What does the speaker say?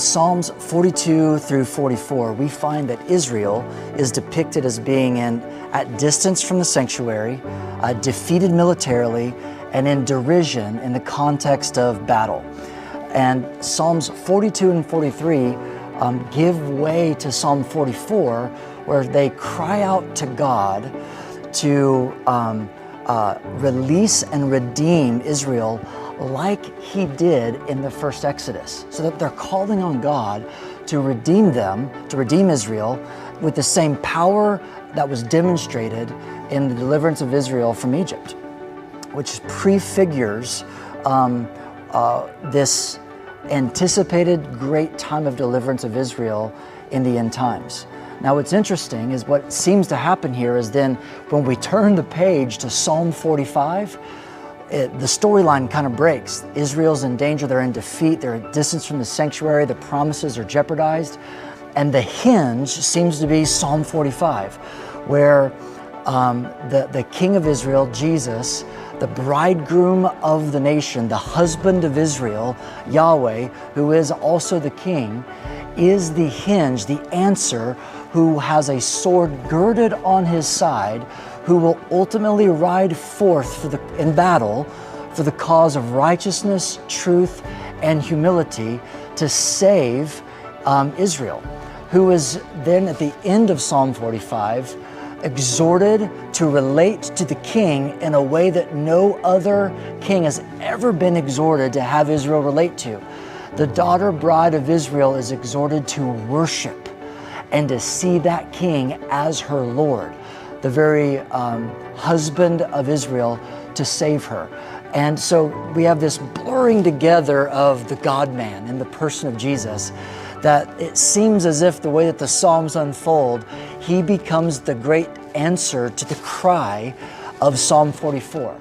Psalms 42 through 44, we find that Israel is depicted as being at distance from the sanctuary, defeated militarily, and in derision in the context of battle. And Psalms 42 and 43 give way to Psalm 44, where they cry out to God to release and redeem Israel like He did in the first Exodus. So that they're calling on God to redeem them, to redeem Israel with the same power that was demonstrated in the deliverance of Israel from Egypt, which prefigures this anticipated great time of deliverance of Israel in the end times. Now what's interesting is what seems to happen here is then when we turn the page to Psalm 45, the storyline kind of breaks. Israel's in danger, they're in defeat, they're at distance from the sanctuary, the promises are jeopardized, and the hinge seems to be Psalm 45, where the King of Israel, Jesus, the bridegroom of the nation, the husband of Israel, Yahweh, who is also the King, is the hinge, the answer, who has a sword girded on his side, who will ultimately ride forth in battle for the cause of righteousness, truth, and humility to save Israel, who is then at the end of Psalm 45 exhorted to relate to the king in a way that no other king has ever been exhorted to have Israel relate to. The daughter bride of Israel is exhorted to worship and to see that king as her Lord, the very husband of Israel, to save her. And so we have this blurring together of the God-man in the person of Jesus, that it seems as if the way that the Psalms unfold, He becomes the great answer to the cry of Psalm 44.